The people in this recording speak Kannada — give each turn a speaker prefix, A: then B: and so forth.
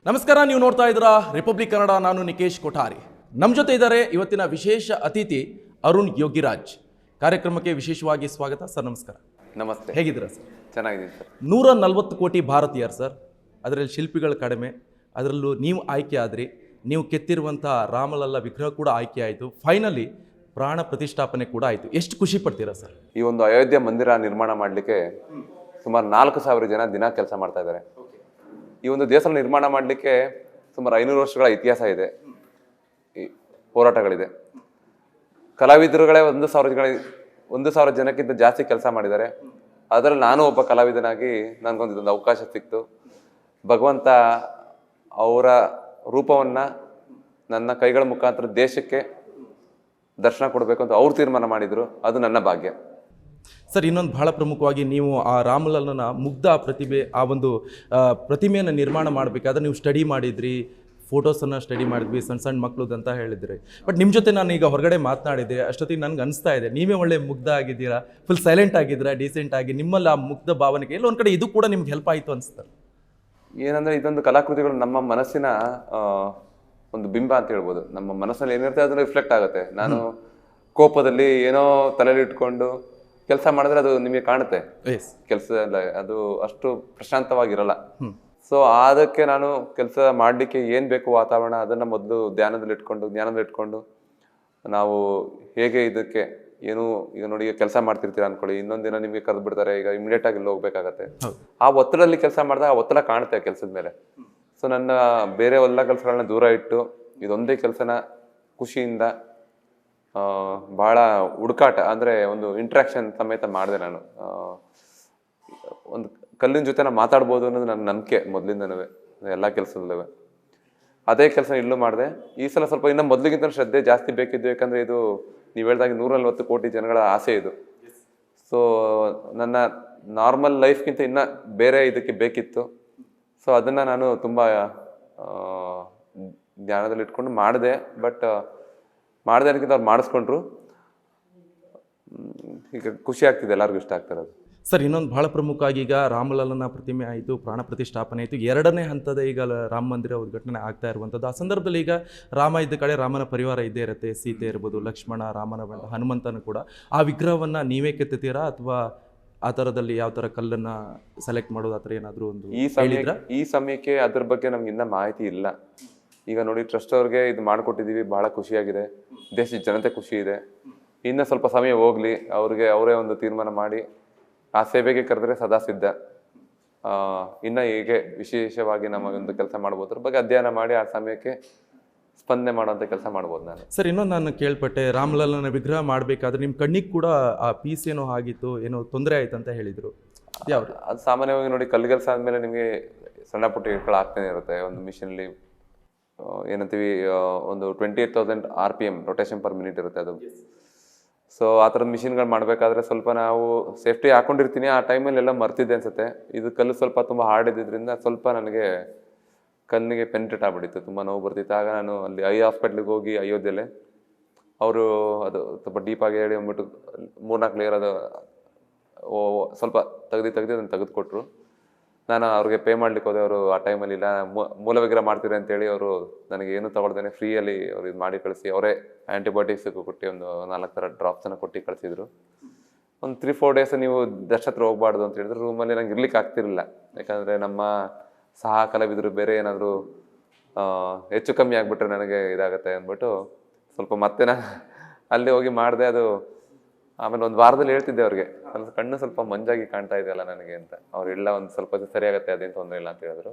A: ನಮಸ್ಕಾರ, ನೀವು ನೋಡ್ತಾ ಇದ್ದೀರಾ ರಿಪಬ್ಲಿಕ್ ಕನ್ನಡ. ನಾನು ನಿಕೇಶ್ ಕೊಠಾರಿ. ನಮ್ಮ ಜೊತೆ ಇದ್ದಾರೆ ಇವತ್ತಿನ ವಿಶೇಷ ಅತಿಥಿ ಅರುಣ್ ಯೋಗಿರಾಜ್. ಕಾರ್ಯಕ್ರಮಕ್ಕೆ ವಿಶೇಷವಾಗಿ ಸ್ವಾಗತ ಸರ್. ನಮಸ್ಕಾರ.
B: ನಮಸ್ತೆ.
A: ಹೇಗಿದ್ದೀರಾ ಸರ್?
B: ಚೆನ್ನಾಗಿದ್ದೀನಿ ಸರ್.
A: 140 ಕೋಟಿ ಭಾರತೀಯರು ಸರ್, ಅದರಲ್ಲಿ ಶಿಲ್ಪಿಗಳು ಕಡಿಮೆ, ಅದರಲ್ಲೂ ನೀವು ಆಯ್ಕೆ ಆದ್ರಿ. ನೀವು ಕೆತ್ತಿರುವಂಥ ರಾಮಲಲ್ಲ ವಿಗ್ರಹ ಕೂಡ ಆಯ್ಕೆ ಆಯಿತು. ಫೈನಲಿ ಪ್ರಾಣ ಪ್ರತಿಷ್ಠಾಪನೆ ಕೂಡ ಆಯಿತು. ಎಷ್ಟು ಖುಷಿ ಪಡ್ತೀರಾ ಸರ್?
B: ಈ ಒಂದು ಅಯೋಧ್ಯೆ ಮಂದಿರ ನಿರ್ಮಾಣ ಮಾಡಲಿಕ್ಕೆ ಸುಮಾರು 4,000 ಜನ ದಿನ ಕೆಲಸ ಮಾಡ್ತಾ ಇದ್ದಾರೆ. ಈ ಒಂದು ದೇವಸ್ಥಾನ ನಿರ್ಮಾಣ ಮಾಡಲಿಕ್ಕೆ ಸುಮಾರು 500 ವರ್ಷಗಳ ಇತಿಹಾಸ ಇದೆ, ಈ ಹೋರಾಟಗಳಿದೆ. ಕಲಾವಿದರುಗಳೇ 1,000 ಜನಕ್ಕಿಂತ ಜಾಸ್ತಿ ಕೆಲಸ ಮಾಡಿದ್ದಾರೆ. ಅದರಲ್ಲಿ ನಾನು ಒಬ್ಬ ಕಲಾವಿದನಾಗಿ ನನಗೊಂದು ಅವಕಾಶ ಸಿಕ್ತು. ಭಗವಂತ ಅವರ ರೂಪವನ್ನು ನನ್ನ ಕೈಗಳ ಮುಖಾಂತರ ದೇಶಕ್ಕೆ ದರ್ಶನ ಕೊಡಬೇಕು ಅಂತ ಅವ್ರು ತೀರ್ಮಾನ ಮಾಡಿದರು. ಅದು ನನ್ನ ಭಾಗ್ಯ
A: ಸರ್. ಇನ್ನೊಂದು ಬಹಳ ಪ್ರಮುಖವಾಗಿ, ನೀವು ಆ ರಾಮಲಲ್ಲನ ಮುಗ್ಧ ಪ್ರತಿಭೆ, ಆ ಒಂದು ಪ್ರತಿಮೆಯನ್ನು ನಿರ್ಮಾಣ ಮಾಡಬೇಕಾದ್ರೆ ನೀವು ಸ್ಟಡಿ ಮಾಡಿದ್ರಿ, ಫೋಟೋಸನ್ನು ಸ್ಟಡಿ ಮಾಡಿದ್ವಿ, ಸಣ್ಣ ಸಣ್ಣ ಮಕ್ಕಳದ್ದು ಅಂತ ಹೇಳಿದ್ರಿ. ಬಟ್ ನಿಮ್ಮ ಜೊತೆ ನಾನು ಈಗ ಹೊರಗಡೆ ಮಾತನಾಡಿದ್ದೆ, ಅಷ್ಟೊತ್ತಿಗೆ ನನಗೆ ಅನಿಸ್ತಾ ಇದೆ ನೀವೇ ಒಳ್ಳೆ ಮುಗ್ಧ ಆಗಿದ್ದೀರಾ, ಫುಲ್ ಸೈಲೆಂಟ್ ಆಗಿದ್ದೀರಾ, ಡೀಸೆಂಟ್ ಆಗಿ. ನಿಮ್ಮಲ್ಲಿ ಆ ಮುಗ್ಧ ಭಾವನೆಗೆ ಎಲ್ಲೊಂದು ಕಡೆ ಇದು ಕೂಡ ನಿಮ್ಗೆ ಹೆಲ್ಪ್ ಆಯಿತು ಅನಿಸ್ತಾರೆ.
B: ಏನಂದರೆ ಇದೊಂದು ಕಲಾಕೃತಿಗಳು ನಮ್ಮ ಮನಸ್ಸಿನ ಒಂದು ಬಿಂಬ ಅಂತ ಹೇಳ್ಬೋದು. ನಮ್ಮ ಮನಸ್ಸಲ್ಲಿ ಏನಿರುತ್ತೆ ಅದನ್ನು ರಿಫ್ಲೆಕ್ಟ್ ಆಗುತ್ತೆ. ನಾನು ಕೋಪದಲ್ಲಿ ಏನೋ ತಲೆಯಲ್ಲಿ ಇಟ್ಕೊಂಡು ಕೆಲಸ ಮಾಡಿದ್ರೆ ಅದು ನಿಮಗೆ ಕಾಣುತ್ತೆ. ಕೆಲಸ ಅದು ಅಷ್ಟು ಪ್ರಶಾಂತವಾಗಿರಲ್ಲ. ಸೊ ಅದಕ್ಕೆ ನಾನು ಕೆಲಸ ಮಾಡಲಿಕ್ಕೆ ಏನು ಬೇಕು ವಾತಾವರಣ, ಅದನ್ನು ಮೊದಲು ಜ್ಞಾನದಲ್ಲಿಟ್ಕೊಂಡು ನಾವು ಹೇಗೆ ಇದಕ್ಕೆ ಏನು, ಈಗ ನೋಡಿ ಕೆಲಸ ಮಾಡ್ತಿರ್ತೀರಾ ಅನ್ಕೊಳ್ಳಿ, ಇನ್ನೊಂದಿನ ನಿಮಗೆ ಕರೆದು ಬಿಡ್ತಾರೆ, ಈಗ ಇಮಿಡಿಯೇಟ್ ಆಗಿ ಇಲ್ಲಿ ಹೋಗ್ಬೇಕಾಗತ್ತೆ. ಆ ಒತ್ತಡದಲ್ಲಿ ಕೆಲಸ ಮಾಡಿದಾಗ ಆ ಒತ್ತಡ ಕಾಣುತ್ತೆ ಕೆಲಸದ ಮೇಲೆ. ಸೊ ನನ್ನ ಬೇರೆ ಎಲ್ಲ ಕೆಲಸಗಳನ್ನ ದೂರ ಇಟ್ಟು ಇದೊಂದೇ ಕೆಲಸನ ಖುಷಿಯಿಂದ ಭಾಳ ಹುಡುಕಾಟ ಅಂದರೆ ಒಂದು ಇಂಟ್ರಾಕ್ಷನ್ ಸಮೇತ ಮಾಡಿದೆ. ನಾನು ಒಂದು ಕಲ್ಲಿನ ಜೊತೆ ನಾನು ಮಾತಾಡ್ಬೋದು ಅನ್ನೋದು ನನ್ನ ನಂಬಿಕೆ ಮೊದಲಿಂದನೂ, ಎಲ್ಲ ಕೆಲಸದಲ್ಲೂ. ಅದೇ ಕೆಲಸ ಇಲ್ಲೂ ಮಾಡಿದೆ. ಈ ಸಲ ಸ್ವಲ್ಪ ಇನ್ನೂ ಮೊದಲಿಗಿಂತ ಶ್ರದ್ಧೆ ಜಾಸ್ತಿ ಬೇಕಿದ್ದು. ಯಾಕಂದರೆ ಇದು ನೀವು ಹೇಳಿದಾಗ 140 ಕೋಟಿ ಜನಗಳ ಆಸೆ ಇದು. ಸೊ ನನ್ನ ನಾರ್ಮಲ್ ಲೈಫ್ಗಿಂತ ಇನ್ನೂ ಬೇರೆ ಇದಕ್ಕೆ ಬೇಕಿತ್ತು. ಸೊ ಅದನ್ನು ನಾನು ತುಂಬ ಜ್ಞಾನದಲ್ಲಿ ಇಟ್ಕೊಂಡು ಮಾಡಿದೆ. ಬಟ್ ಮಾಡಿದೆ ಅನ್ನೋಕ್ಕಿಂತ ಅವ್ರು ಮಾಡಿಸ್ಕೊಂಡ್ರು. ಈಗ ಖುಷಿ ಆಗ್ತಿದೆ, ಎಲ್ಲರಿಗೂ ಇಷ್ಟ ಆಗ್ತಿರೋದು.
A: ಸರ್, ಇನ್ನೊಂದು ಬಹಳ ಪ್ರಮುಖ ಆಗಿ, ಈಗ ರಾಮಲಲ್ಲನ ಪ್ರತಿಮೆ ಆಯಿತು, ಪ್ರಾಣ ಪ್ರತಿಷ್ಠಾಪನೆ ಆಯಿತು, 2ನೇ ಹಂತದ ಈಗ ರಾಮ ಮಂದಿರ ಉದ್ಘಾಟನೆ ಆಗ್ತಾ ಇರುವಂಥದ್ದು. ಆ ಸಂದರ್ಭದಲ್ಲಿ ಈಗ ರಾಮ ಇದ್ದ ಕಡೆ ರಾಮನ ಪರಿವಾರ ಇದ್ದೇ ಇರುತ್ತೆ, ಸೀತೆ ಇರ್ಬೋದು, ಲಕ್ಷ್ಮಣ, ರಾಮನ ಬಂದ ಹನುಮಂತನು ಕೂಡ. ಆ ವಿಗ್ರಹವನ್ನು ನೀವೇ ಕೆತ್ತುತ್ತೀರಾ ಅಥವಾ ಆ ಥರದಲ್ಲಿ ಯಾವ ಥರ ಕಲ್ಲನ್ನು ಸೆಲೆಕ್ಟ್ ಮಾಡೋದು, ಆ ಥರ ಏನಾದರೂ ಒಂದು
B: ಈ ಸಮಯಕ್ಕೆ ಅದ್ರ ಬಗ್ಗೆ ನಮ್ಗೆ ಇನ್ನೂ ಮಾಹಿತಿ ಇಲ್ಲ. ಈಗ ನೋಡಿ, ಟ್ರಸ್ಟ್ ಅವ್ರಿಗೆ ಇದು ಮಾಡಿಕೊಟ್ಟಿದ್ದೀವಿ, ಭಾಳ ಖುಷಿಯಾಗಿದೆ, ದೇಶದ ಜನತೆ ಖುಷಿ ಇದೆ. ಇನ್ನು ಸ್ವಲ್ಪ ಸಮಯ ಹೋಗಲಿ, ಅವರೇ ಒಂದು ತೀರ್ಮಾನ ಮಾಡಿ ಆ ಸೇವೆಗೆ ಕರೆದ್ರೆ ಸದಾ ಸಿದ್ಧ. ಇನ್ನು ಹೀಗೆ ವಿಶೇಷವಾಗಿ ನಮಗೊಂದು ಕೆಲಸ ಮಾಡ್ಬೋದು, ಅದ್ರ ಬಗ್ಗೆ ಅಧ್ಯಯನ ಮಾಡಿ ಆ ಸಮಯಕ್ಕೆ ಸ್ಪಂದನೆ ಮಾಡುವಂಥ ಕೆಲಸ ಮಾಡ್ಬೋದು ನಾನು.
A: ಸರ್, ಇನ್ನೊಂದು ನಾನು ಕೇಳ್ಪಟ್ಟೆ, ರಾಮಲಲ್ಲನ ವಿಗ್ರಹ ಮಾಡಬೇಕಾದ್ರೆ ನಿಮ್ಮ ಕಣ್ಣಿಗೆ ಕೂಡ ಆ ಪೀಸ್ ಏನೋ ಆಗಿತ್ತು, ಏನೋ ತೊಂದರೆ ಆಯ್ತು ಅಂತ ಹೇಳಿದರು. ಯಾವುದು?
B: ಅದು ಸಾಮಾನ್ಯವಾಗಿ ನೋಡಿ, ಕಲ್ಲು ಕೆಲಸ ಆದಮೇಲೆ ನಿಮಗೆ ಸಣ್ಣ ಪುಟ್ಟ ಇಟ್ಗಳು ಆಗ್ತಾನೆ ಇರುತ್ತೆ. ಒಂದು ಮಿಷಿನಲ್ಲಿ ಏನಂತೀವಿ, ಒಂದು 28,000 RPM ರೊಟೇಷನ್ ಪರ್ ಮಿನಿಟ್ ಇರುತ್ತೆ ಅದು. ಸೊ ಆ ಥರದ ಮಿಷಿನ್ಗಳು ಮಾಡಬೇಕಾದ್ರೆ ಸ್ವಲ್ಪ ನಾವು ಸೇಫ್ಟಿ ಹಾಕೊಂಡಿರ್ತೀನಿ. ಆ ಟೈಮಲ್ಲಿ ಎಲ್ಲ ಮರ್ತಿದ್ದೆ ಅನ್ಸುತ್ತೆ. ಇದು ಕಲ್ಲು ಸ್ವಲ್ಪ ತುಂಬ ಹಾರ್ಡ್ ಇದ್ದಿದ್ದರಿಂದ ಸ್ವಲ್ಪ ನನಗೆ ಕಣ್ಣಿಗೆ ಪೆನಿಟ್ರೇಟ್ ಆಗ್ಬಿಟ್ಟಿತ್ತು, ತುಂಬ ನೋವು ಬರ್ತಿತ್ತು. ಆಗ ನಾನು ಅಲ್ಲಿ ಐ ಹಾಸ್ಪಿಟ್ಲಿಗೆ ಹೋಗಿ ಅಯೋಧ್ಯೆಲೆ ಅವರು ಅದು ಸ್ವಲ್ಪ ಡೀಪಾಗಿ ಹೇಳಿ ಅಂದ್ಬಿಟ್ಟು 3-4 ಲೇಯರ್ ಅದು ಸ್ವಲ್ಪ ತೆಗೆದು ಅದನ್ನು ತೆಗೆದುಕೊಟ್ರು. ನಾನು ಅವ್ರಿಗೆ ಪೇ ಮಾಡ್ಲಿಕ್ಕೆ ಹೋದೆ. ಅವರು ಆ ಟೈಮಲ್ಲಿ ಇಲ್ಲ, ಮೂಲ ವಿಗ್ರಹ ಮಾಡ್ತೀರಿ ಅಂತೇಳಿ ಅವರು ನನಗೆ ಏನು ತೊಗೊಳ್ದೇನೆ ಫ್ರೀಯಲ್ಲಿ ಅವ್ರು ಇದು ಮಾಡಿ ಕಳಿಸಿ, ಅವರೇ ಆ್ಯಂಟಿಬಯೋಟಿಕ್ಸ್ ಕೊಟ್ಟು ಒಂದು 4 ಥರ ಡ್ರಾಪ್ಸನ್ನು ಕೊಟ್ಟು ಕಳಿಸಿದ್ರು. ಒಂದು 3-4 ಡೇಸ್ ನೀವು ದರ್ಶನ ಹತ್ರ ಹೋಗ್ಬಾರ್ದು ಅಂತ ಹೇಳಿದ್ರು. ರೂಮಲ್ಲಿ ನಂಗೆ ಇರ್ಲಿಕ್ಕೆ ಆಗ್ತಿರಲಿಲ್ಲ, ಯಾಕಂದರೆ ನಮ್ಮ ಸಹ ಕಲಾವಿದರು ಬೇರೆ ಏನಾದರೂ ಹೆಚ್ಚು ಕಮ್ಮಿ ಆಗಿಬಿಟ್ರೆ ನನಗೆ ಇದಾಗುತ್ತೆ ಅಂದ್ಬಿಟ್ಟು ಸ್ವಲ್ಪ ಮತ್ತೆ ನಾನು ಅಲ್ಲಿ ಹೋಗಿ ಮಾಡಿದೆ. ಅದು ಆಮೇಲೆ ಒಂದು ವಾರದಲ್ಲಿ ಹೇಳ್ತಿದ್ದೆ ಅವ್ರಿಗೆ, ಕಣ್ಣು ಸ್ವಲ್ಪ ಮಂಜಾಗಿ ಕಾಣ್ತಾ ಇದೆಯಲ್ಲ ನನಗೆ ಅಂತ. ಅವ್ರು ಇಲ್ಲ, ಒಂದು ಸ್ವಲ್ಪ ಸರಿಯಾಗತ್ತೆ, ಅದೇನು ತೊಂದರೆ ಇಲ್ಲ ಅಂತ ಹೇಳಿದ್ರು.